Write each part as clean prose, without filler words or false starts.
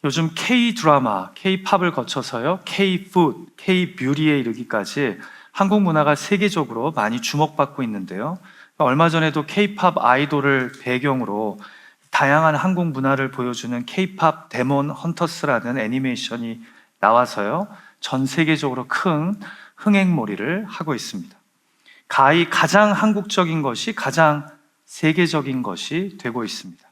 요즘 K-드라마, K-팝을 거쳐서요, K-푸드, K-뷰티에 이르기까지 한국 문화가 세계적으로 많이 주목받고 있는데요. 얼마 전에도 K-팝 아이돌을 배경으로 다양한 한국 문화를 보여주는 K-팝 데몬 헌터스라는 애니메이션이 나와서요, 전 세계적으로 큰 흥행몰이를 하고 있습니다. 가장 한국적인 것이 가장 세계적인 것이 되고 있습니다.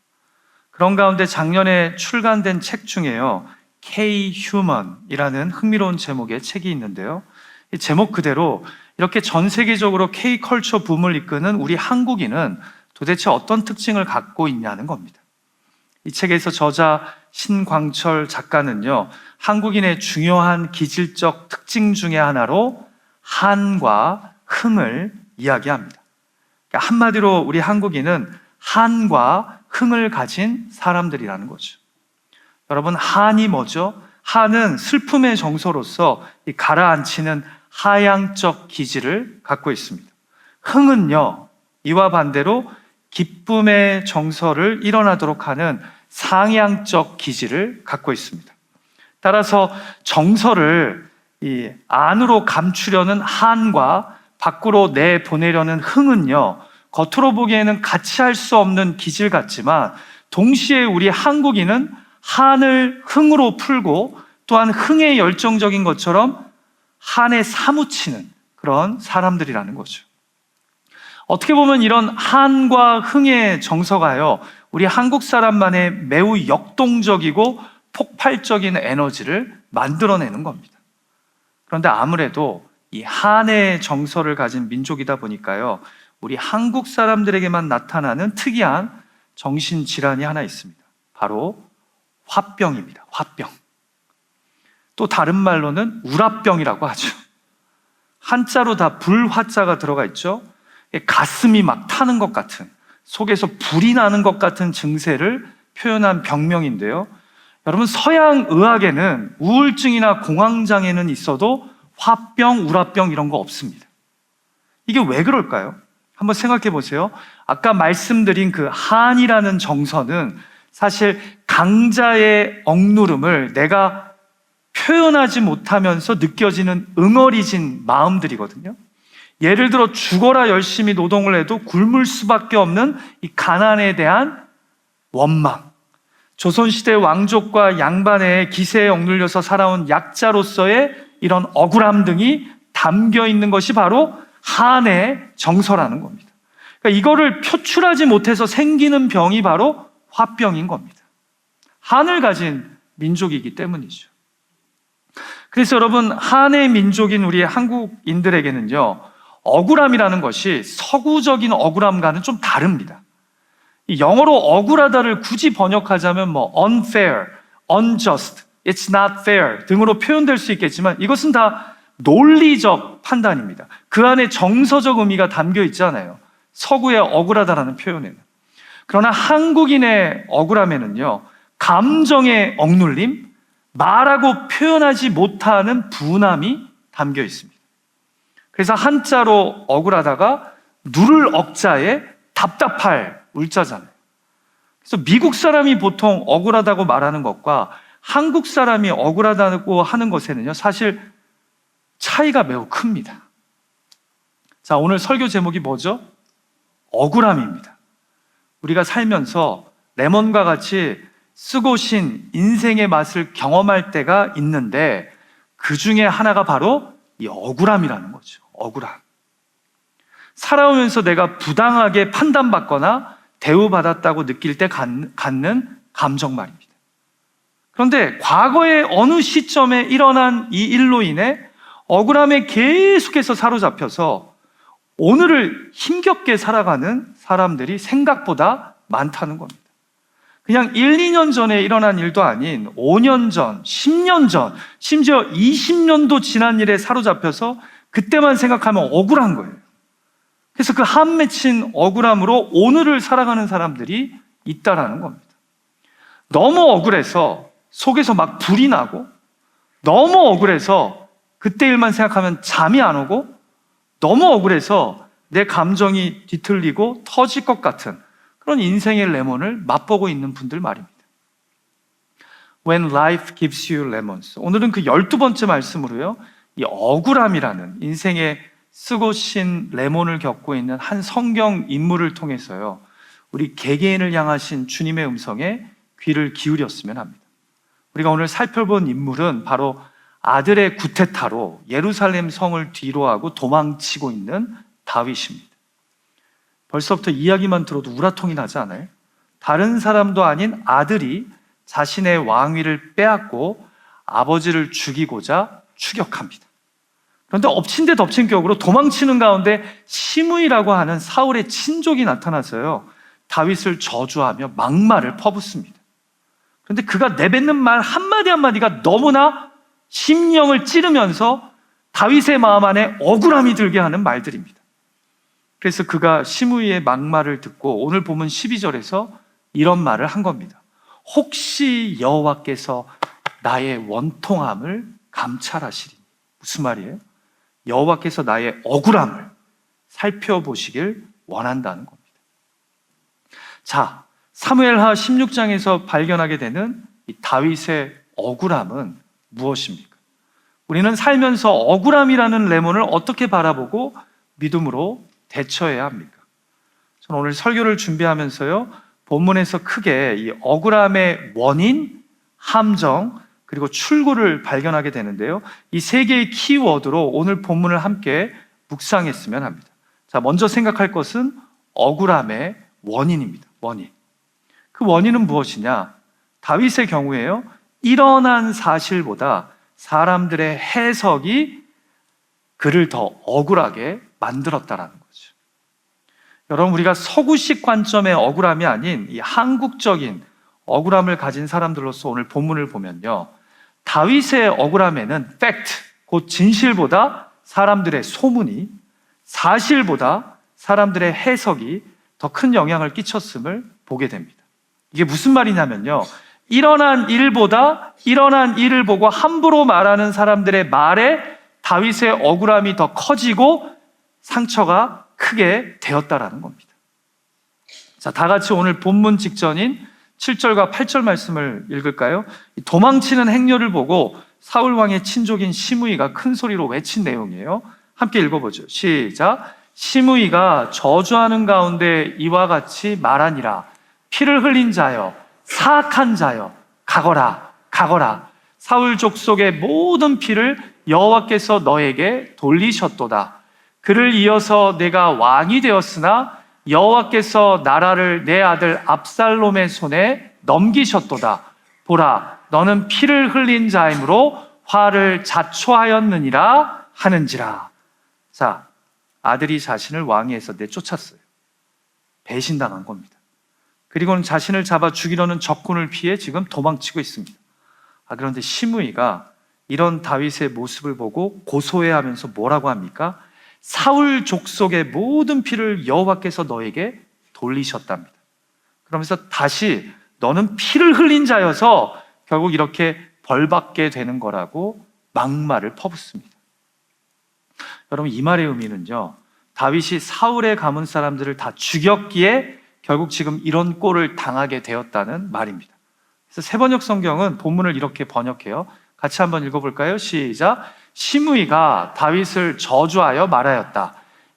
그런 가운데 작년에 출간된 책 중에요, K-휴먼이라는 흥미로운 제목의 책이 있는데요. 이 제목 그대로 이렇게 전 세계적으로 K-컬처 붐을 이끄는 우리 한국인은 도대체 어떤 특징을 갖고 있냐는 겁니다. 이 책에서 저자 신광철 작가는요, 한국인의 중요한 기질적 특징 중에 하나로 한과 흥을 이야기합니다. 그러니까 한마디로 우리 한국인은 한과 흥을 가진 사람들이라는 거죠. 여러분, 한이 뭐죠? 한은 슬픔의 정서로서 가라앉히는 하향적 기질을 갖고 있습니다. 흥은요, 이와 반대로 기쁨의 정서를 일어나도록 하는 상향적 기질을 갖고 있습니다. 따라서 정서를 이 안으로 감추려는 한과 밖으로 내보내려는 흥은요, 겉으로 보기에는 같이 할 수 없는 기질 같지만 동시에 우리 한국인은 한을 흥으로 풀고 또한 흥에 열정적인 것처럼 한에 사무치는 그런 사람들이라는 거죠. 어떻게 보면 이런 한과 흥의 정서가요, 우리 한국 사람만의 매우 역동적이고 폭발적인 에너지를 만들어내는 겁니다. 그런데 아무래도 이 한의 정서를 가진 민족이다 보니까요, 우리 한국 사람들에게만 나타나는 특이한 정신질환이 하나 있습니다. 바로 화병입니다. 화병. 또 다른 말로는 우라병이라고 하죠. 한자로 다 불화자가 들어가 있죠. 가슴이 막 타는 것 같은, 속에서 불이 나는 것 같은 증세를 표현한 병명인데요. 여러분, 서양 의학에는 우울증이나 공황장애는 있어도 화병, 우라병 이런 거 없습니다. 이게 왜 그럴까요? 한번 생각해 보세요. 아까 말씀드린 그 한이라는 정서는 사실 강자의 억누름을 내가 표현하지 못하면서 느껴지는 응어리진 마음들이거든요. 예를 들어 죽어라 열심히 노동을 해도 굶을 수밖에 없는 이 가난에 대한 원망, 조선시대 왕족과 양반의 기세에 억눌려서 살아온 약자로서의 이런 억울함 등이 담겨 있는 것이 바로 한의 정서라는 겁니다. 그러니까 이거를 표출하지 못해서 생기는 병이 바로 화병인 겁니다. 한을 가진 민족이기 때문이죠. 그래서 여러분, 한의 민족인 우리 한국인들에게는요, 억울함이라는 것이 서구적인 억울함과는 좀 다릅니다. 영어로 억울하다를 굳이 번역하자면 뭐 unfair, unjust, it's not fair 등으로 표현될 수 있겠지만 이것은 다 논리적 판단입니다. 그 안에 정서적 의미가 담겨 있잖아요. 서구의 억울하다라는 표현에는. 그러나 한국인의 억울함에는요, 감정의 억눌림, 말하고 표현하지 못하는 분함이 담겨 있습니다. 그래서 한자로 억울하다가 누를 억자에 답답할 울자잖아요. 그래서 미국 사람이 보통 억울하다고 말하는 것과 한국 사람이 억울하다고 하는 것에는요, 사실 차이가 매우 큽니다. 자, 오늘 설교 제목이 뭐죠? 억울함입니다. 우리가 살면서 레몬과 같이 쓰고 신 인생의 맛을 경험할 때가 있는데 그 중에 하나가 바로 이 억울함이라는 거죠. 억울함. 살아오면서 내가 부당하게 판단받거나 대우받았다고 느낄 때 갖는 감정 말입니다. 그런데 과거의 어느 시점에 일어난 이 일로 인해 억울함에 계속해서 사로잡혀서 오늘을 힘겹게 살아가는 사람들이 생각보다 많다는 겁니다. 그냥 1, 2년 전에 일어난 일도 아닌 5년 전, 10년 전, 심지어 20년도 지난 일에 사로잡혀서 그때만 생각하면 억울한 거예요. 그래서 그 한 맺힌 억울함으로 오늘을 살아가는 사람들이 있다라는 겁니다. 너무 억울해서 속에서 막 불이 나고, 너무 억울해서 그때 일만 생각하면 잠이 안 오고, 너무 억울해서 내 감정이 뒤틀리고 터질 것 같은 그런 인생의 레몬을 맛보고 있는 분들 말입니다. When life gives you lemons. 오늘은 그 12번째 말씀으로요, 이 억울함이라는 인생에 쓰고 신 레몬을 겪고 있는 한 성경 인물을 통해서요, 우리 개개인을 향하신 주님의 음성에 귀를 기울였으면 합니다. 우리가 오늘 살펴본 인물은 바로 아들의 구테타로 예루살렘 성을 뒤로하고 도망치고 있는 다윗입니다. 벌써부터 이야기만 들어도 우라통이 나지 않아요? 다른 사람도 아닌 아들이 자신의 왕위를 빼앗고 아버지를 죽이고자 추격합니다. 그런데 엎친 데 덮친 격으로 도망치는 가운데 시므이라고 하는 사울의 친족이 나타나서요, 다윗을 저주하며 막말을 퍼붓습니다. 그런데 그가 내뱉는 말 한마디 한마디가 너무나 심령을 찌르면서 다윗의 마음 안에 억울함이 들게 하는 말들입니다. 그래서 그가 시므이의 막말을 듣고 오늘 본문 12절에서 이런 말을 한 겁니다. 혹시 여호와께서 나의 원통함을 감찰하시리니. 무슨 말이에요? 여호와께서 나의 억울함을 살펴보시길 원한다는 겁니다. 자, 사무엘하 16장에서 발견하게 되는 이 다윗의 억울함은 무엇입니까? 우리는 살면서 억울함이라는 레몬을 어떻게 바라보고 믿음으로 대처해야 합니까? 저는 오늘 설교를 준비하면서요, 본문에서 크게 이 억울함의 원인, 함정, 그리고 출구를 발견하게 되는데요, 이 세 개의 키워드로 오늘 본문을 함께 묵상했으면 합니다. 자, 먼저 생각할 것은 억울함의 원인입니다. 원인. 그 원인은 무엇이냐? 다윗의 경우에요, 일어난 사실보다 사람들의 해석이 그를 더 억울하게 만들었다라는 거죠. 여러분, 우리가 서구식 관점의 억울함이 아닌 이 한국적인 억울함을 가진 사람들로서 오늘 본문을 보면요, 다윗의 억울함에는 팩트, 곧 진실보다 사람들의 소문이, 사실보다 사람들의 해석이 더 큰 영향을 끼쳤음을 보게 됩니다. 이게 무슨 말이냐면요, 일어난 일을 보고 함부로 말하는 사람들의 말에 다윗의 억울함이 더 커지고 상처가 크게 되었다라는 겁니다. 자, 다 같이 오늘 본문 직전인 7절과 8절 말씀을 읽을까요? 도망치는 행렬을 보고 사울 왕의 친족인 시므이가 큰 소리로 외친 내용이에요. 함께 읽어보죠. 시작. 시므이가 저주하는 가운데 이와 같이 말하니라. 피를 흘린 자여, 사악한 자여, 가거라, 가거라. 사울 족속의 모든 피를 여호와께서 너에게 돌리셨도다. 그를 이어서 내가 왕이 되었으나 여호와께서 나라를 내 아들 압살롬의 손에 넘기셨도다. 보라, 너는 피를 흘린 자이므로 화를 자초하였느니라 하는지라. 자, 아들이 자신을 왕위에서 내쫓았어요. 배신당한 겁니다. 그리고는 자신을 잡아 죽이려는 적군을 피해 지금 도망치고 있습니다. 그런데 시므이가 이런 다윗의 모습을 보고 고소해하면서 뭐라고 합니까? 사울 족속의 모든 피를 여호와께서 너에게 돌리셨답니다. 그러면서 다시 너는 피를 흘린 자여서 결국 이렇게 벌받게 되는 거라고 막말을 퍼붓습니다. 여러분, 이 말의 의미는요, 다윗이 사울의 가문 사람들을 다 죽였기에 결국 지금 이런 꼴을 당하게 되었다는 말입니다. 그래서 세번역 성경은 본문을 이렇게 번역해요. 같이 한번 읽어볼까요? 시작. 시므이가 다윗을 저주하여 말하였다.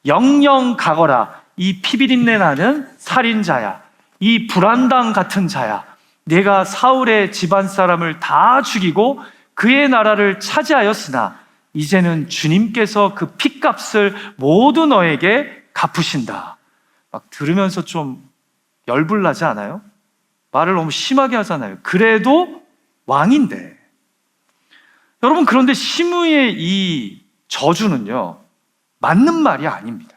영영 가거라. 이 피비린내 나는 살인자야. 이 불안당 같은 자야. 내가 사울의 집안 사람을 다 죽이고 그의 나라를 차지하였으나 이제는 주님께서 그 핏값을 모두 너에게 갚으신다. 막 들으면서 좀 열불나지 않아요? 말을 너무 심하게 하잖아요. 그래도 왕인데. 여러분, 그런데 시므이의 이 저주는요, 맞는 말이 아닙니다.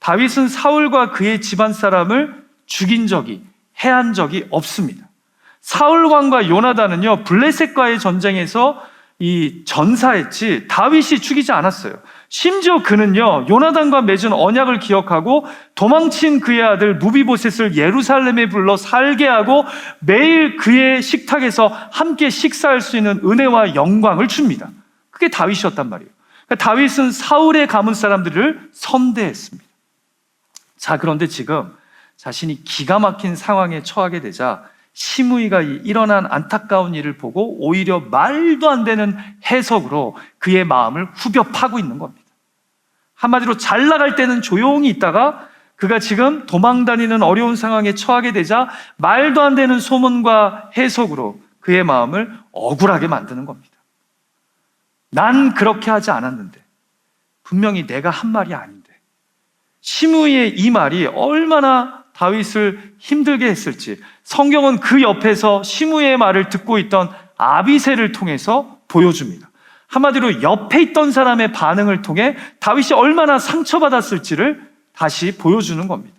다윗은 사울과 그의 집안 사람을 죽인 적이, 해한 적이 없습니다. 사울 왕과 요나단은요, 블레셋과의 전쟁에서 이 전사했지 다윗이 죽이지 않았어요. 심지어 그는요, 요나단과 맺은 언약을 기억하고 도망친 그의 아들 무비보셋을 예루살렘에 불러 살게 하고 매일 그의 식탁에서 함께 식사할 수 있는 은혜와 영광을 줍니다. 그게 다윗이었단 말이에요. 그러니까 다윗은 사울의 가문 사람들을 선대했습니다. 자, 그런데 지금 자신이 기가 막힌 상황에 처하게 되자 시므이가 일어난 안타까운 일을 보고 오히려 말도 안 되는 해석으로 그의 마음을 후벼 파고 있는 겁니다. 한마디로 잘 나갈 때는 조용히 있다가 그가 지금 도망다니는 어려운 상황에 처하게 되자 말도 안 되는 소문과 해석으로 그의 마음을 억울하게 만드는 겁니다. 난 그렇게 하지 않았는데, 분명히 내가 한 말이 아닌데, 시므이의 이 말이 얼마나 다윗을 힘들게 했을지 성경은 그 옆에서 시므이의 말을 듣고 있던 아비새를 통해서 보여줍니다. 한마디로 옆에 있던 사람의 반응을 통해 다윗이 얼마나 상처받았을지를 다시 보여주는 겁니다.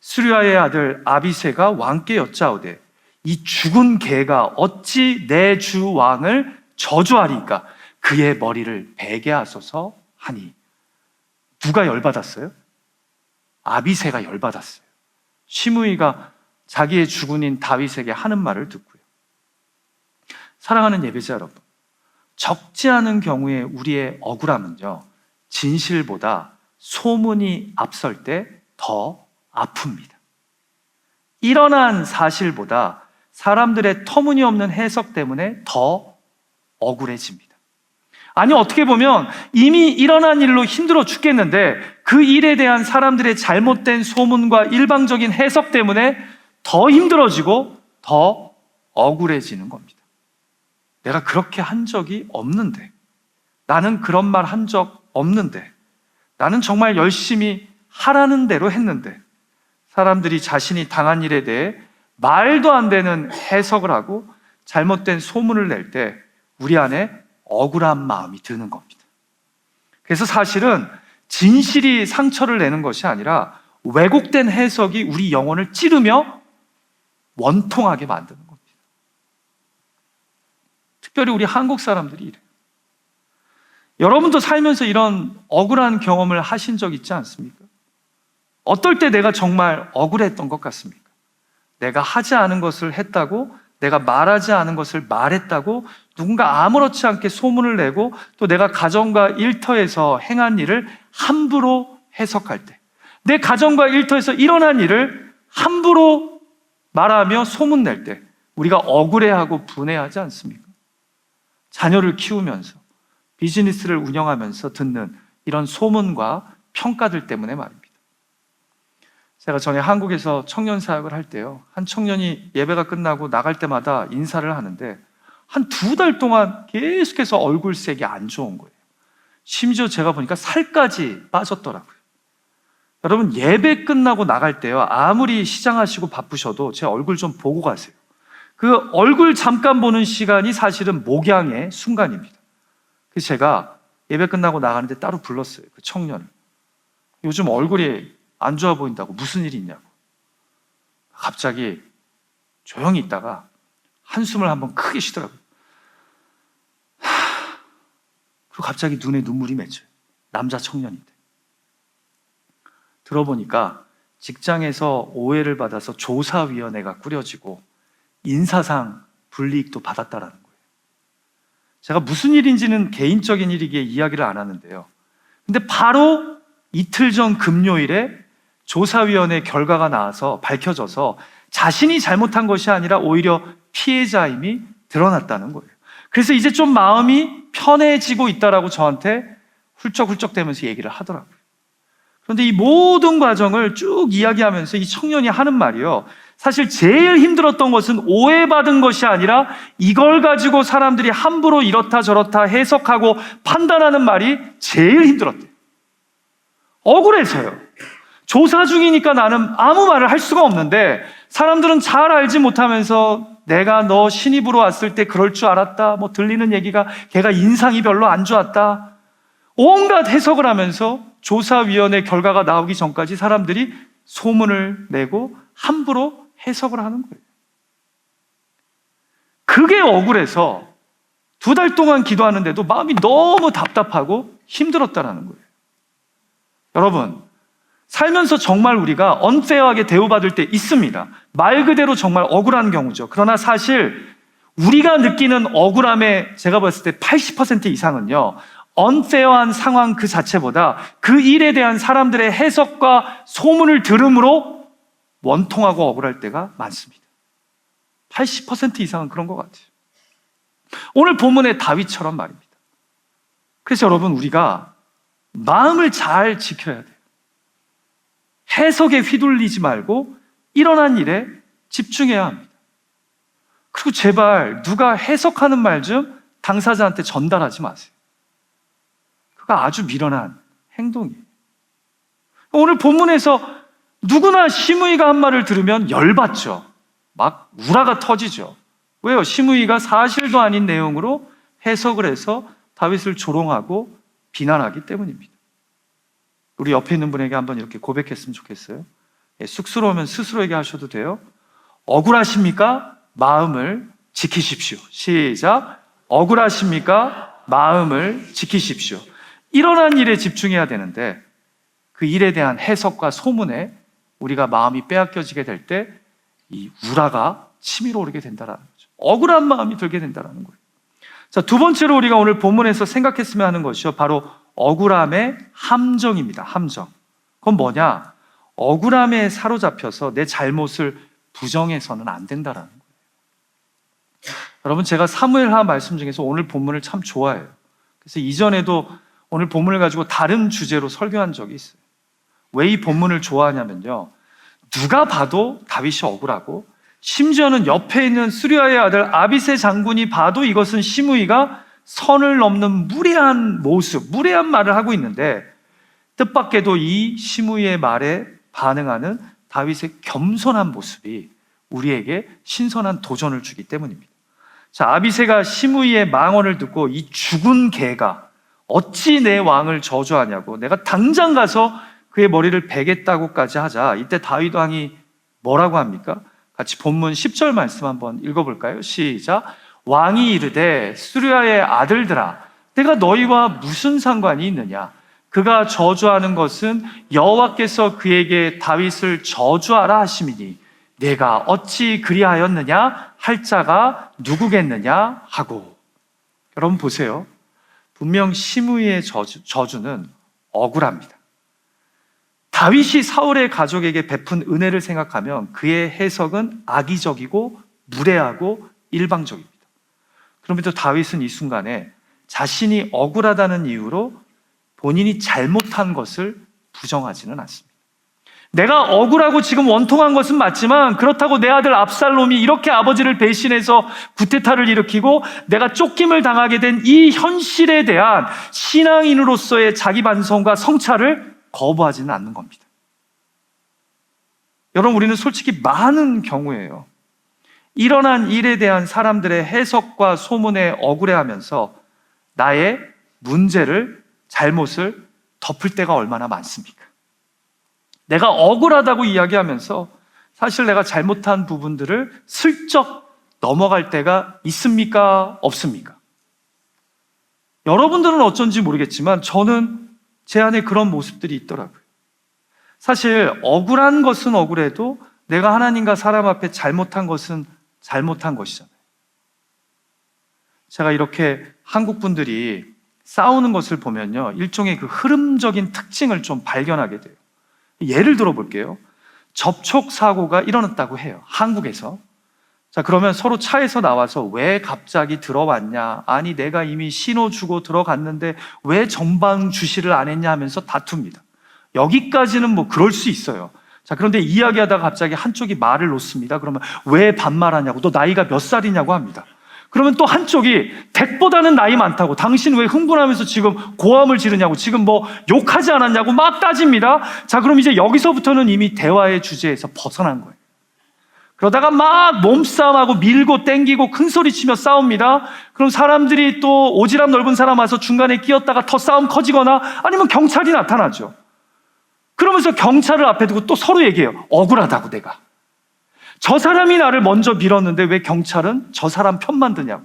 스루야의 아들 아비새가 왕께 여짜오되 이 죽은 개가 어찌 내 주 왕을 저주하리까 그의 머리를 베게 하소서 하니. 누가 열받았어요? 아비새가 열받았어요. 시므이가 자기의 주군인 다윗에게 하는 말을 듣고요. 사랑하는 예배자 여러분, 적지 않은 경우에 우리의 억울함은요, 진실보다 소문이 앞설 때 더 아픕니다. 일어난 사실보다 사람들의 터무니없는 해석 때문에 더 억울해집니다. 아니, 어떻게 보면 이미 일어난 일로 힘들어 죽겠는데 그 일에 대한 사람들의 잘못된 소문과 일방적인 해석 때문에 더 힘들어지고 더 억울해지는 겁니다. 내가 그렇게 한 적이 없는데, 나는 그런 말 한 적 없는데, 나는 정말 열심히 하라는 대로 했는데, 사람들이 자신이 당한 일에 대해 말도 안 되는 해석을 하고 잘못된 소문을 낼 때 우리 안에 억울한 마음이 드는 겁니다. 그래서 사실은 진실이 상처를 내는 것이 아니라 왜곡된 해석이 우리 영혼을 찌르며 원통하게 만드는 겁니다. 특별히 우리 한국 사람들이 이래요. 여러분도 살면서 이런 억울한 경험을 하신 적 있지 않습니까? 어떨 때 내가 정말 억울했던 것 같습니까? 내가 하지 않은 것을 했다고, 내가 말하지 않은 것을 말했다고 누군가 아무렇지 않게 소문을 내고 또 내가 가정과 일터에서 행한 일을 함부로 해석할 때, 내 가정과 일터에서 일어난 일을 함부로 말하며 소문낼 때 우리가 억울해하고 분해하지 않습니까? 자녀를 키우면서 비즈니스를 운영하면서 듣는 이런 소문과 평가들 때문에 말입니다. 제가 전에 한국에서 청년 사역을 할 때요, 한 청년이 예배가 끝나고 나갈 때마다 인사를 하는데 한 2달 동안 계속해서 얼굴색이 안 좋은 거예요. 심지어 제가 보니까 살까지 빠졌더라고요. 여러분, 예배 끝나고 나갈 때요, 아무리 시장하시고 바쁘셔도 제 얼굴 좀 보고 가세요. 그 얼굴 잠깐 보는 시간이 사실은 목양의 순간입니다. 그래서 제가 예배 끝나고 나가는데 따로 불렀어요, 그 청년을. 요즘 얼굴이 안 좋아 보인다고, 무슨 일이 있냐고. 갑자기 조용히 있다가 한숨을 한번 크게 쉬더라고요. 그리고 갑자기 눈에 눈물이 맺혀요. 남자 청년인데. 들어보니까 직장에서 오해를 받아서 조사위원회가 꾸려지고 인사상 불이익도 받았다라는 거예요. 제가 무슨 일인지는 개인적인 일이기에 이야기를 안 하는데요, 근데 바로 이틀 전 금요일에 조사위원회 결과가 나와서 밝혀져서 자신이 잘못한 것이 아니라 오히려 피해자임이 드러났다는 거예요. 그래서 이제 좀 마음이 편해지고 있다라고 저한테 훌쩍훌쩍대면서 얘기를 하더라고요. 그런데 이 모든 과정을 쭉 이야기하면서 이 청년이 하는 말이요, 사실 제일 힘들었던 것은 오해받은 것이 아니라 이걸 가지고 사람들이 함부로 이렇다 저렇다 해석하고 판단하는 말이 제일 힘들었대요. 억울해서요. 조사 중이니까 나는 아무 말을 할 수가 없는데 사람들은 잘 알지 못하면서 내가 너 신입으로 왔을 때 그럴 줄 알았다, 뭐 들리는 얘기가 걔가 인상이 별로 안 좋았다, 온갖 해석을 하면서 조사위원회 결과가 나오기 전까지 사람들이 소문을 내고 함부로 해석을 하는 거예요. 그게 억울해서 2달 동안 기도하는데도 마음이 너무 답답하고 힘들었다는 거예요. 여러분, 살면서 정말 우리가 언페어하게 대우받을 때 있습니다. 말 그대로 정말 억울한 경우죠. 그러나 사실 우리가 느끼는 억울함의 제가 봤을 때 80% 이상은요, 언페어한 상황 그 자체보다 그 일에 대한 사람들의 해석과 소문을 들음으로 원통하고 억울할 때가 많습니다. 80% 이상은 그런 것 같아요. 오늘 본문의 다윗처럼 말입니다. 그래서 여러분, 우리가 마음을 잘 지켜야 돼요. 해석에 휘둘리지 말고 일어난 일에 집중해야 합니다. 그리고 제발 누가 해석하는 말 좀 당사자한테 전달하지 마세요. 그거 아주 미련한 행동이에요. 오늘 본문에서 누구나 시므이가 한 말을 들으면 열받죠. 막 우라가 터지죠. 왜요? 시므이가 사실도 아닌 내용으로 해석을 해서 다윗을 조롱하고 비난하기 때문입니다. 우리 옆에 있는 분에게 한번 이렇게 고백했으면 좋겠어요. 쑥스러우면 스스로에게 하셔도 돼요. 억울하십니까? 마음을 지키십시오. 시작. 억울하십니까? 마음을 지키십시오. 일어난 일에 집중해야 되는데 그 일에 대한 해석과 소문에 우리가 마음이 빼앗겨지게 될 때 이 우라가 치밀어 오르게 된다는 거죠. 억울한 마음이 들게 된다는 거예요. 자, 두 번째로 우리가 오늘 본문에서 생각했으면 하는 것이요, 바로 억울함의 함정입니다. 함정. 그건 뭐냐? 억울함에 사로잡혀서 내 잘못을 부정해서는 안 된다라는 거예요. 여러분, 제가 사무엘하 말씀 중에서 오늘 본문을 참 좋아해요. 그래서 이전에도 오늘 본문을 가지고 다른 주제로 설교한 적이 있어요. 왜 이 본문을 좋아하냐면요, 누가 봐도 다윗이 억울하고, 심지어는 옆에 있는 수리아의 아들 아비새 장군이 봐도 이것은 시므이가 선을 넘는 무례한 모습, 무례한 말을 하고 있는데, 뜻밖에도 이 시므이의 말에 반응하는 다윗의 겸손한 모습이 우리에게 신선한 도전을 주기 때문입니다. 자, 아비새가 시므이의 망언을 듣고 이 죽은 개가 어찌 내 왕을 저주하냐고, 내가 당장 가서 그의 머리를 베겠다고까지 하자. 이때 다윗 왕이 뭐라고 합니까? 같이 본문 10절 말씀 한번 읽어볼까요? 시작. 왕이 이르되 수르야의 아들들아, 내가 너희와 무슨 상관이 있느냐? 그가 저주하는 것은 여호와께서 그에게 다윗을 저주하라 하심이니 내가 어찌 그리하였느냐 할 자가 누구겠느냐 하고. 여러분 보세요. 분명 시므이의 저주는 억울합니다. 다윗이 사울의 가족에게 베푼 은혜를 생각하면 그의 해석은 악의적이고 무례하고 일방적입니다. 그럼에도 다윗은 이 순간에 자신이 억울하다는 이유로 본인이 잘못한 것을 부정하지는 않습니다. 내가 억울하고 지금 원통한 것은 맞지만 그렇다고 내 아들 압살롬이 이렇게 아버지를 배신해서 구테타를 일으키고 내가 쫓김을 당하게 된 이 현실에 대한 신앙인으로서의 자기 반성과 성찰을 거부하지는 않는 겁니다. 여러분, 우리는 솔직히 많은 경우에요, 일어난 일에 대한 사람들의 해석과 소문에 억울해하면서 나의 문제를, 잘못을 덮을 때가 얼마나 많습니까? 내가 억울하다고 이야기하면서 사실 내가 잘못한 부분들을 슬쩍 넘어갈 때가 있습니까? 없습니까? 여러분들은 어쩐지 모르겠지만 저는 제 안에 그런 모습들이 있더라고요. 사실 억울한 것은 억울해도 내가 하나님과 사람 앞에 잘못한 것은 잘못한 것이잖아요. 제가 이렇게 한국 분들이 싸우는 것을 보면요, 일종의 그 흐름적인 특징을 좀 발견하게 돼요. 예를 들어 볼게요. 접촉 사고가 일어났다고 해요, 한국에서. 자, 그러면 서로 차에서 나와서 왜 갑자기 들어왔냐, 아니 내가 이미 신호 주고 들어갔는데 왜 전방 주시를 안 했냐 하면서 다툽니다. 여기까지는 뭐 그럴 수 있어요. 자, 그런데 이야기하다가 갑자기 한쪽이 말을 놓습니다. 그러면 왜 반말하냐고, 너 나이가 몇 살이냐고 합니다. 그러면 또 한쪽이 100보다는 나이 많다고, 당신 왜 흥분하면서 지금 고함을 지르냐고, 지금 뭐 욕하지 않았냐고 막 따집니다. 자, 그럼 이제 여기서부터는 이미 대화의 주제에서 벗어난 거예요. 그러다가 막 몸싸움하고 밀고 땡기고 큰 소리 치며 싸웁니다. 그럼 사람들이 또 오지랖 넓은 사람 와서 중간에 끼었다가 더 싸움 커지거나 아니면 경찰이 나타나죠. 그러면서 경찰을 앞에 두고 또 서로 얘기해요. 억울하다고, 내가 저 사람이 나를 먼저 밀었는데 왜 경찰은 저 사람 편만 드냐고,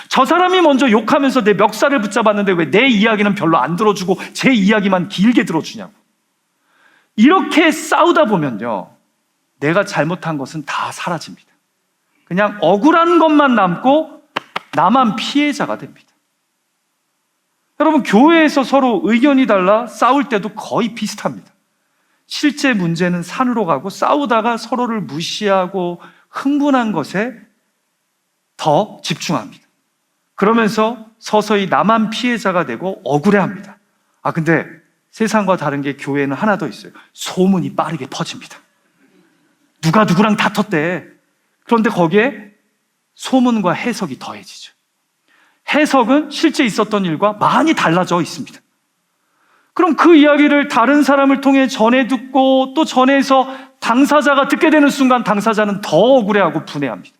저 사람이 먼저 욕하면서 내 멱살을 붙잡았는데 왜 내 이야기는 별로 안 들어주고 제 이야기만 길게 들어주냐고. 이렇게 싸우다 보면요, 내가 잘못한 것은 다 사라집니다. 그냥 억울한 것만 남고 나만 피해자가 됩니다. 여러분, 교회에서 서로 의견이 달라 싸울 때도 거의 비슷합니다. 실제 문제는 산으로 가고 싸우다가 서로를 무시하고 흥분한 것에 더 집중합니다. 그러면서 서서히 나만 피해자가 되고 억울해합니다. 근데 세상과 다른 게 교회는 하나 더 있어요. 소문이 빠르게 퍼집니다. 누가 누구랑 다퉜대. 그런데 거기에 소문과 해석이 더해지죠. 해석은 실제 있었던 일과 많이 달라져 있습니다. 그럼 그 이야기를 다른 사람을 통해 전해 듣고 또 전해서 당사자가 듣게 되는 순간 당사자는 더 억울해하고 분해합니다.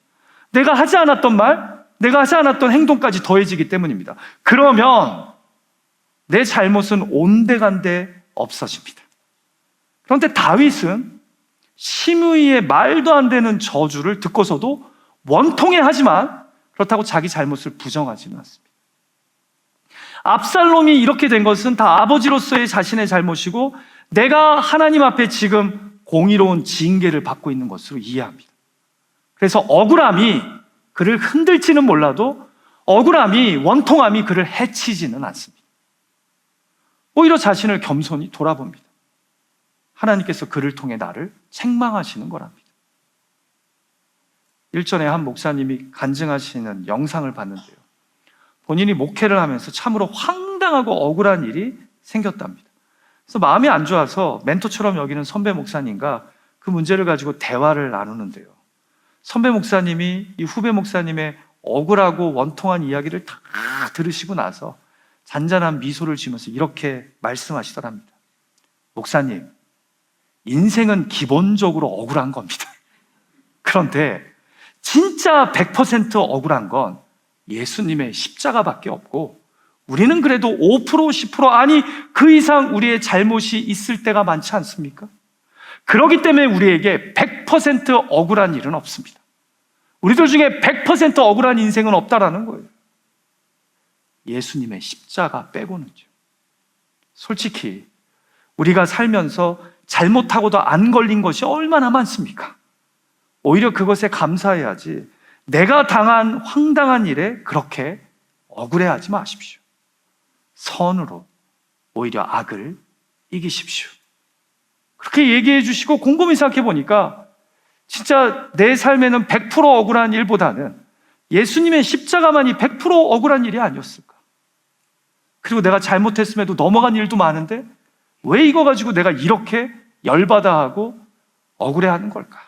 내가 하지 않았던 말, 내가 하지 않았던 행동까지 더해지기 때문입니다. 그러면 내 잘못은 온데간데 없어집니다. 그런데 다윗은 시므이의 말도 안 되는 저주를 듣고서도 원통해하지만 그렇다고 자기 잘못을 부정하지는 않습니다. 압살롬이 이렇게 된 것은 다 아버지로서의 자신의 잘못이고 내가 하나님 앞에 지금 공의로운 징계를 받고 있는 것으로 이해합니다. 그래서 억울함이 그를 흔들지는 몰라도 억울함이, 원통함이 그를 해치지는 않습니다. 오히려 자신을 겸손히 돌아봅니다. 하나님께서 그를 통해 나를 책망하시는 거랍니다. 일전에 한 목사님이 간증하시는 영상을 봤는데요. 본인이 목회를 하면서 참으로 황당하고 억울한 일이 생겼답니다. 그래서 마음이 안 좋아서 멘토처럼 여기는 선배 목사님과 그 문제를 가지고 대화를 나누는데요. 선배 목사님이 이 후배 목사님의 억울하고 원통한 이야기를 다 들으시고 나서 잔잔한 미소를 지으면서 이렇게 말씀하시더랍니다. 목사님, 인생은 기본적으로 억울한 겁니다. 그런데 진짜 100% 억울한 건 예수님의 십자가밖에 없고 우리는 그래도 5%, 10% 아니 그 이상 우리의 잘못이 있을 때가 많지 않습니까? 그렇기 때문에 우리에게 100% 억울한 일은 없습니다. 우리들 중에 100% 억울한 인생은 없다라는 거예요. 예수님의 십자가 빼고는요. 솔직히 우리가 살면서 잘못하고도 안 걸린 것이 얼마나 많습니까? 오히려 그것에 감사해야지 내가 당한 황당한 일에 그렇게 억울해하지 마십시오. 선으로 오히려 악을 이기십시오. 그렇게 얘기해 주시고 곰곰이 생각해 보니까 진짜 내 삶에는 100% 억울한 일보다는 예수님의 십자가만이 100% 억울한 일이 아니었을까? 그리고 내가 잘못했음에도 넘어간 일도 많은데 왜 이거 가지고 내가 이렇게 열받아 하고 억울해하는 걸까?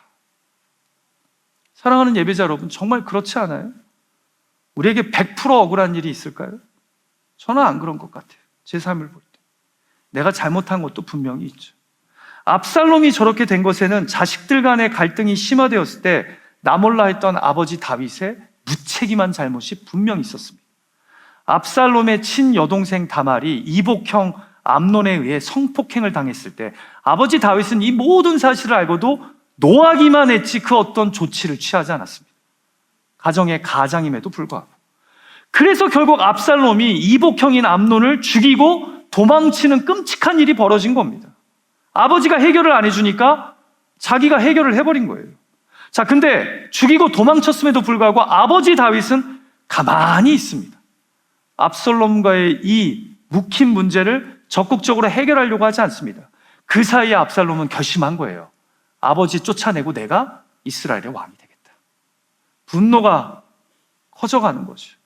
사랑하는 예배자 여러분, 정말 그렇지 않아요? 우리에게 100% 억울한 일이 있을까요? 저는 안 그런 것 같아요. 제 삶을 볼 때. 내가 잘못한 것도 분명히 있죠. 압살롬이 저렇게 된 것에는 자식들 간의 갈등이 심화되었을 때 나몰라 했던 아버지 다윗의 무책임한 잘못이 분명히 있었습니다. 압살롬의 친여동생 다말이 이복형 암논에 의해 성폭행을 당했을 때 아버지 다윗은 이 모든 사실을 알고도 노하기만 했지 그 어떤 조치를 취하지 않았습니다. 가정의 가장임에도 불구하고. 그래서 결국 압살롬이 이복형인 암논을 죽이고 도망치는 끔찍한 일이 벌어진 겁니다. 아버지가 해결을 안 해주니까 자기가 해결을 해버린 거예요. 자, 근데 죽이고 도망쳤음에도 불구하고 아버지 다윗은 가만히 있습니다. 압살롬과의 이 묵힌 문제를 적극적으로 해결하려고 하지 않습니다. 그 사이에 압살롬은 결심한 거예요. 아버지 쫓아내고 내가 이스라엘의 왕이 되겠다. 분노가 커져가는 거죠.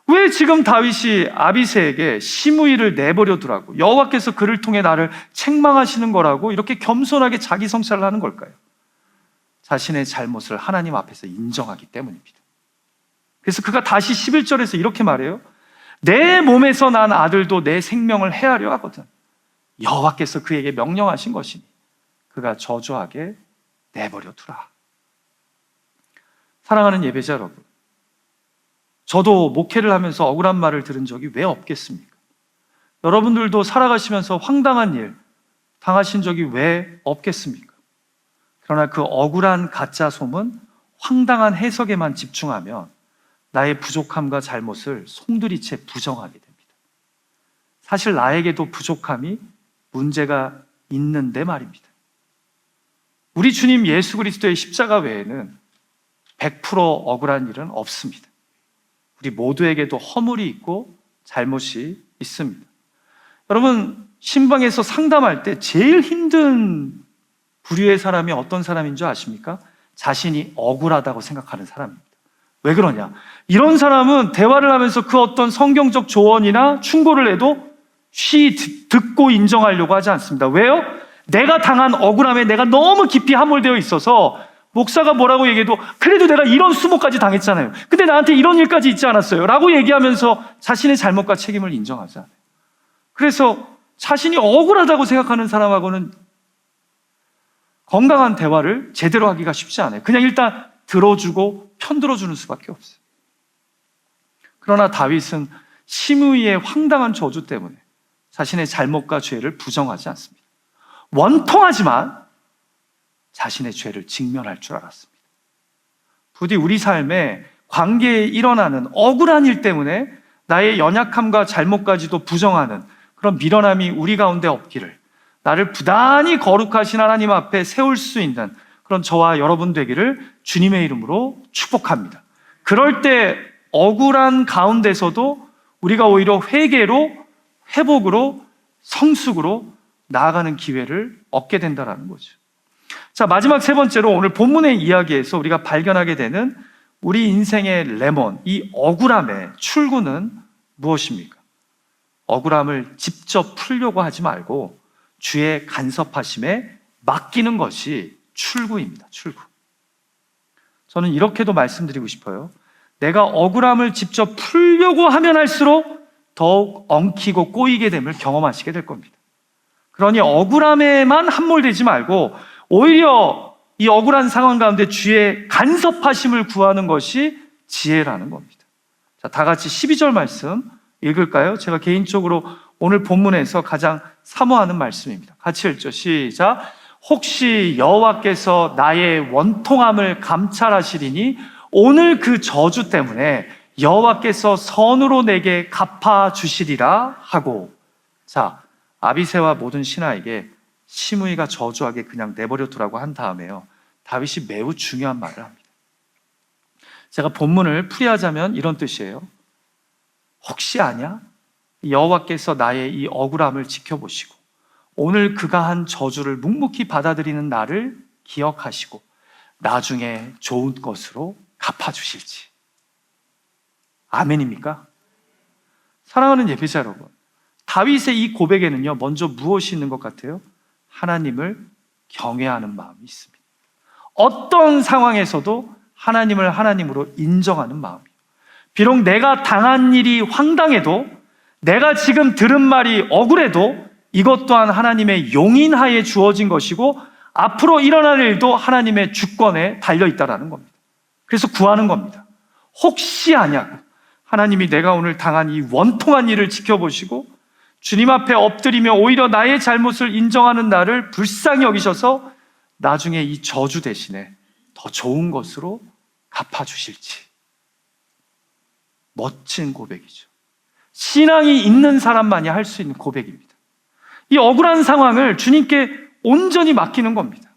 왜 지금 다윗이 아비새에게 시므이를 내버려 두라고, 여호와께서 그를 통해 나를 책망하시는 거라고 이렇게 겸손하게 자기 성찰을 하는 걸까요? 자신의 잘못을 하나님 앞에서 인정하기 때문입니다. 그래서 그가 다시 11절에서 이렇게 말해요. 내 몸에서 난 아들도 내 생명을 해하려 하거든 여호와께서 그에게 명령하신 것이니 그가 저주하게 내버려 두라. 사랑하는 예배자 여러분, 저도 목회를 하면서 억울한 말을 들은 적이 왜 없겠습니까? 여러분들도 살아가시면서 황당한 일 당하신 적이 왜 없겠습니까? 그러나 그 억울한 가짜 소문, 황당한 해석에만 집중하면 나의 부족함과 잘못을 송두리째 부정하게 됩니다. 사실 나에게도 부족함이 문제가 있는데 말입니다. 우리 주님 예수 그리스도의 십자가 외에는 100% 억울한 일은 없습니다. 우리 모두에게도 허물이 있고 잘못이 있습니다. 여러분, 신방에서 상담할 때 제일 힘든 부류의 사람이 어떤 사람인 줄 아십니까? 자신이 억울하다고 생각하는 사람입니다. 왜 그러냐? 이런 사람은 대화를 하면서 그 어떤 성경적 조언이나 충고를 해도 듣고 인정하려고 하지 않습니다. 왜요? 내가 당한 억울함에 내가 너무 깊이 함몰되어 있어서 목사가 뭐라고 얘기해도 그래도 내가 이런 수모까지 당했잖아요. 근데 나한테 이런 일까지 있지 않았어요. 라고 얘기하면서 자신의 잘못과 책임을 인정하지 않아요. 그래서 자신이 억울하다고 생각하는 사람하고는 건강한 대화를 제대로 하기가 쉽지 않아요. 그냥 일단 들어주고 편들어주는 수밖에 없어요. 그러나 다윗은 시므이의 황당한 저주 때문에 자신의 잘못과 죄를 부정하지 않습니다. 원통하지만 자신의 죄를 직면할 줄 알았습니다. 부디 우리 삶에 관계에 일어나는 억울한 일 때문에 나의 연약함과 잘못까지도 부정하는 그런 미련함이 우리 가운데 없기를, 나를 부단히 거룩하신 하나님 앞에 세울 수 있는 그런 저와 여러분 되기를 주님의 이름으로 축복합니다. 그럴 때 억울한 가운데서도 우리가 오히려 회개로, 회복으로, 성숙으로 나아가는 기회를 얻게 된다는 거죠. 자, 마지막 세 번째로 오늘 본문의 이야기에서 우리가 발견하게 되는 우리 인생의 레몬, 이 억울함의 출구는 무엇입니까? 억울함을 직접 풀려고 하지 말고 주의 간섭하심에 맡기는 것이 출구입니다. 출구. 저는 이렇게도 말씀드리고 싶어요. 내가 억울함을 직접 풀려고 하면 할수록 더욱 엉키고 꼬이게 됨을 경험하시게 될 겁니다. 그러니 억울함에만 함몰되지 말고 오히려 이 억울한 상황 가운데 주의 간섭하심을 구하는 것이 지혜라는 겁니다. 자, 다 같이 12절 말씀 읽을까요? 제가 개인적으로 오늘 본문에서 가장 사모하는 말씀입니다. 같이 읽죠. 시작. 혹시 여호와께서 나의 원통함을 감찰하시리니 오늘 그 저주 때문에 여호와께서 선으로 내게 갚아주시리라 하고. 자, 아비새와 모든 신하에게 시므이가 저주하게 그냥 내버려 두라고 한 다음에요, 다윗이 매우 중요한 말을 합니다. 제가 본문을 풀이하자면 이런 뜻이에요. 혹시 아냐? 여호와께서 나의 이 억울함을 지켜보시고 오늘 그가 한 저주를 묵묵히 받아들이는 나를 기억하시고 나중에 좋은 것으로 갚아주실지. 아멘입니까? 사랑하는 예배자 여러분, 다윗의 이 고백에는요, 먼저 무엇이 있는 것 같아요? 하나님을 경외하는 마음이 있습니다. 어떤 상황에서도 하나님을 하나님으로 인정하는 마음이에요. 비록 내가 당한 일이 황당해도, 내가 지금 들은 말이 억울해도 이것 또한 하나님의 용인하에 주어진 것이고 앞으로 일어날 일도 하나님의 주권에 달려있다는 겁니다. 그래서 구하는 겁니다. 혹시 아냐고, 하나님이 내가 오늘 당한 이 원통한 일을 지켜보시고 주님 앞에 엎드리며 오히려 나의 잘못을 인정하는 나를 불쌍히 여기셔서 나중에 이 저주 대신에 더 좋은 것으로 갚아주실지. 멋진 고백이죠. 신앙이 있는 사람만이 할 수 있는 고백입니다. 이 억울한 상황을 주님께 온전히 맡기는 겁니다.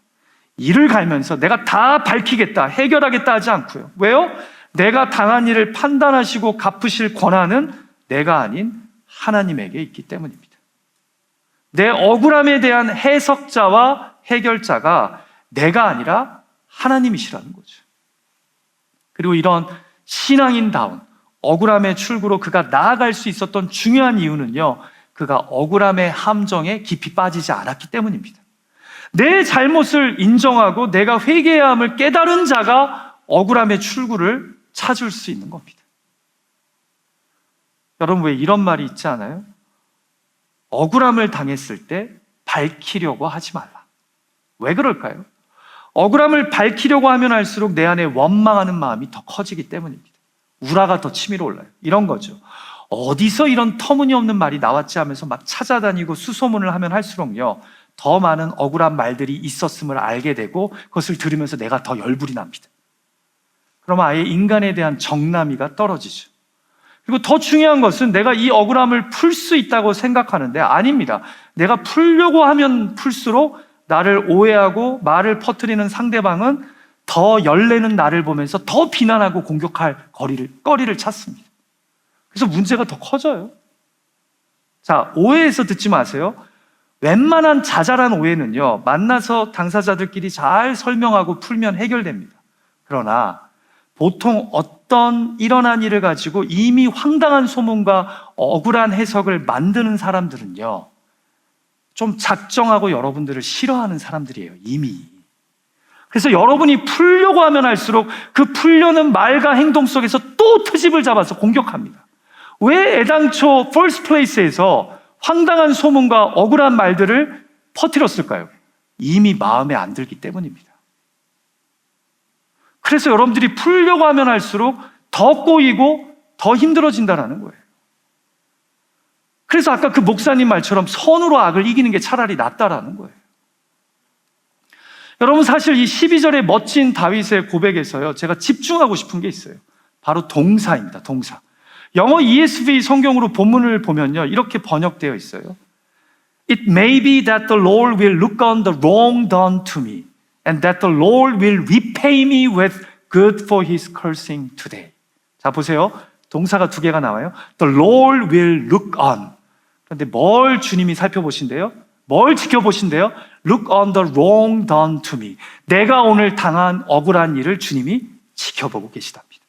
이를 갈면서 내가 다 밝히겠다, 해결하겠다 하지 않고요. 왜요? 내가 당한 일을 판단하시고 갚으실 권한은 내가 아닌 하나님에게 있기 때문입니다. 내 억울함에 대한 해석자와 해결자가 내가 아니라 하나님이시라는 거죠. 그리고 이런 신앙인다운 억울함의 출구로 그가 나아갈 수 있었던 중요한 이유는요, 그가 억울함의 함정에 깊이 빠지지 않았기 때문입니다. 내 잘못을 인정하고 내가 회개해야 함을 깨달은 자가 억울함의 출구를 찾을 수 있는 겁니다. 여러분, 왜 이런 말이 있지 않아요? 억울함을 당했을 때 밝히려고 하지 말라. 왜 그럴까요? 억울함을 밝히려고 하면 할수록 내 안에 원망하는 마음이 더 커지기 때문입니다. 우라가 더 치밀어 올라요. 이런 거죠. 어디서 이런 터무니없는 말이 나왔지 하면서 막 찾아다니고 수소문을 하면 할수록요, 더 많은 억울한 말들이 있었음을 알게 되고 그것을 들으면서 내가 더 열불이 납니다. 그럼 아예 인간에 대한 정남이가 떨어지죠. 그리고 더 중요한 것은 내가 이 억울함을 풀 수 있다고 생각하는데 아닙니다. 내가 풀려고 하면 풀수록 나를 오해하고 말을 퍼뜨리는 상대방은 더 열내는 나를 보면서 더 비난하고 공격할 거리를 찾습니다. 그래서 문제가 더 커져요. 자, 오해해서 듣지 마세요. 웬만한 자잘한 오해는요, 만나서 당사자들끼리 잘 설명하고 풀면 해결됩니다. 그러나 보통 어떤 일어난 일을 가지고 이미 황당한 소문과 억울한 해석을 만드는 사람들은요, 좀 작정하고 여러분들을 싫어하는 사람들이에요, 이미. 그래서 여러분이 풀려고 하면 할수록 그 풀려는 말과 행동 속에서 또 트집을 잡아서 공격합니다. 왜 애당초 first place에서 황당한 소문과 억울한 말들을 퍼뜨렸을까요? 이미 마음에 안 들기 때문입니다. 그래서 여러분들이 풀려고 하면 할수록 더 꼬이고 더 힘들어진다는 거예요. 그래서 아까 그 목사님 말처럼 선으로 악을 이기는 게 차라리 낫다라는 거예요. 여러분, 사실 이 12절의 멋진 다윗의 고백에서요, 제가 집중하고 싶은 게 있어요. 바로 동사입니다. 동사. 영어 ESV 성경으로 본문을 보면요, 이렇게 번역되어 있어요. It may be that the Lord will look on the wrong done to me, and that the Lord will repay me with good for his cursing today. 자, 보세요. 동사가 두 개가 나와요. The Lord will look on. 그런데 뭘 주님이 살펴보신대요? 뭘 지켜보신대요? Look on the wrong done to me. 내가 오늘 당한 억울한 일을 주님이 지켜보고 계시답니다.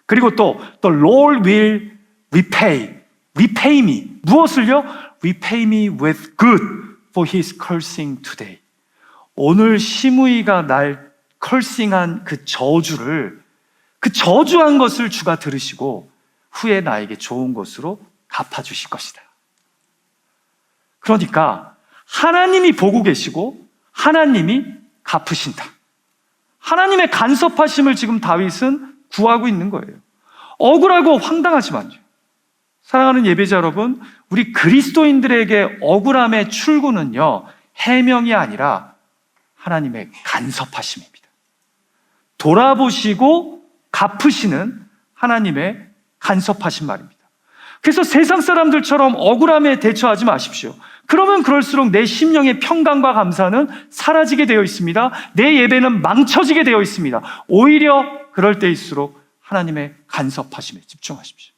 그리고 또 The Lord will repay me. 무엇을요? Repay me with good for his cursing today. 오늘 시므이가 날 컬싱한 그 저주를, 그 저주한 것을 주가 들으시고 후에 나에게 좋은 것으로 갚아주실 것이다. 그러니까 하나님이 보고 계시고 하나님이 갚으신다. 하나님의 간섭하심을 지금 다윗은 구하고 있는 거예요. 억울하고 황당하지만요, 사랑하는 예배자 여러분, 우리 그리스도인들에게 억울함의 출구는요, 해명이 아니라 하나님의 간섭하심입니다. 돌아보시고 갚으시는 하나님의 간섭하신 말입니다. 그래서 세상 사람들처럼 억울함에 대처하지 마십시오. 그러면 그럴수록 내 심령의 평강과 감사는 사라지게 되어 있습니다. 내 예배는 망쳐지게 되어 있습니다. 오히려 그럴 때일수록 하나님의 간섭하심에 집중하십시오.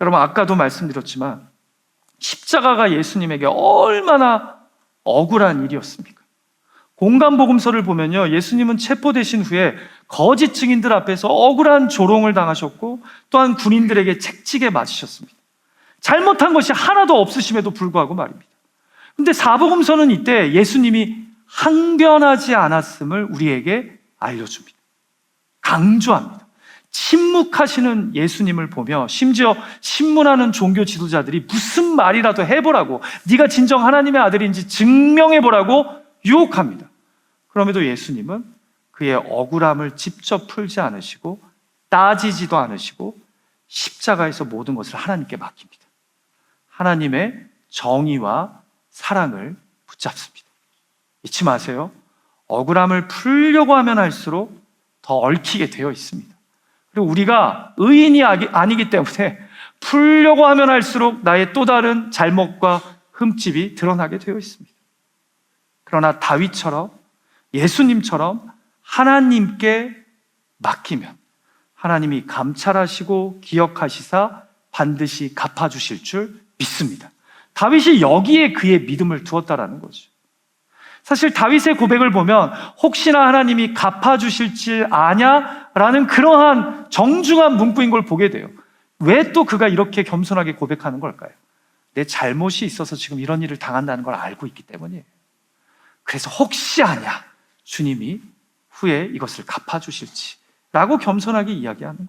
여러분, 아까도 말씀드렸지만 십자가가 예수님에게 얼마나 억울한 일이었습니까? 공간복음서를 보면요, 예수님은 체포되신 후에 거짓 증인들 앞에서 억울한 조롱을 당하셨고 또한 군인들에게 채찍에 맞으셨습니다. 잘못한 것이 하나도 없으심에도 불구하고 말입니다. 그런데 사복음서는 이때 예수님이 항변하지 않았음을 우리에게 알려줍니다. 강조합니다. 침묵하시는 예수님을 보며 심지어 신문하는 종교 지도자들이 무슨 말이라도 해보라고, 네가 진정 하나님의 아들인지 증명해보라고 유혹합니다. 그럼에도 예수님은 그의 억울함을 직접 풀지 않으시고 따지지도 않으시고 십자가에서 모든 것을 하나님께 맡깁니다. 하나님의 정의와 사랑을 붙잡습니다. 잊지 마세요. 억울함을 풀려고 하면 할수록 더 얽히게 되어 있습니다. 그리고 우리가 의인이 아니기 때문에 풀려고 하면 할수록 나의 또 다른 잘못과 흠집이 드러나게 되어 있습니다. 그러나 다윗처럼, 예수님처럼 하나님께 맡기면 하나님이 감찰하시고 기억하시사 반드시 갚아주실 줄 믿습니다. 다윗이 여기에 그의 믿음을 두었다라는 거죠. 사실 다윗의 고백을 보면 혹시나 하나님이 갚아주실 줄 아냐라는 그러한 정중한 문구인 걸 보게 돼요. 왜 또 그가 이렇게 겸손하게 고백하는 걸까요? 내 잘못이 있어서 지금 이런 일을 당한다는 걸 알고 있기 때문이에요. 그래서 혹시 아냐, 주님이 후에 이것을 갚아주실지 라고 겸손하게 이야기하는 거예요.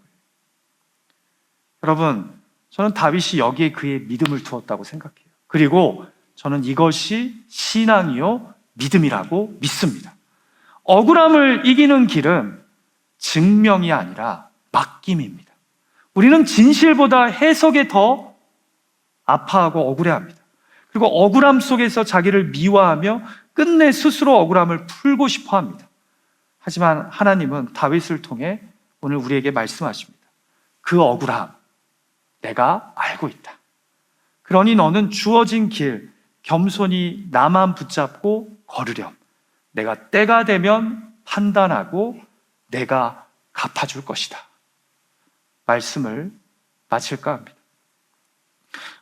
여러분, 저는 다윗이 여기에 그의 믿음을 두었다고 생각해요. 그리고 저는 이것이 신앙이요 믿음이라고 믿습니다. 억울함을 이기는 길은 증명이 아니라 맡김입니다. 우리는 진실보다 해석에 더 아파하고 억울해합니다. 그리고 억울함 속에서 자기를 미화하며 끝내 스스로 억울함을 풀고 싶어 합니다. 하지만 하나님은 다윗을 통해 오늘 우리에게 말씀하십니다. 그 억울함 내가 알고 있다. 그러니 너는 주어진 길 겸손히 나만 붙잡고 걸으렴. 내가 때가 되면 판단하고 내가 갚아줄 것이다. 말씀을 마칠까 합니다.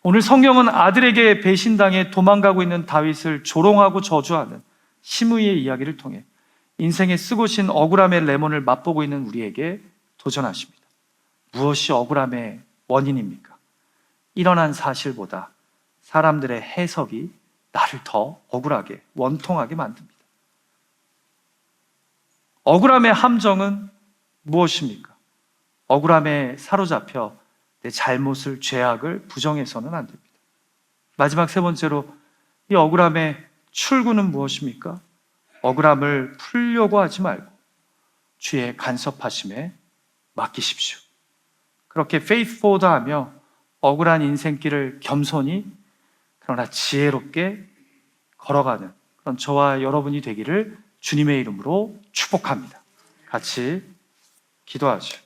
오늘 성경은 아들에게 배신당해 도망가고 있는 다윗을 조롱하고 저주하는 시므이의 이야기를 통해 인생에 쓰고신 억울함의 레몬을 맛보고 있는 우리에게 도전하십니다. 무엇이 억울함의 원인입니까? 일어난 사실보다 사람들의 해석이 나를 더 억울하게, 원통하게 만듭니다. 억울함의 함정은 무엇입니까? 억울함에 사로잡혀 내 잘못을, 죄악을 부정해서는 안 됩니다. 마지막 세 번째로, 이 억울함의 출구는 무엇입니까? 억울함을 풀려고 하지 말고 주의 간섭하심에 맡기십시오. 그렇게 faithforward하며 억울한 인생길을 겸손히 그러나 지혜롭게 걸어가는 그런 저와 여러분이 되기를 주님의 이름으로 축복합니다. 같이 기도하죠.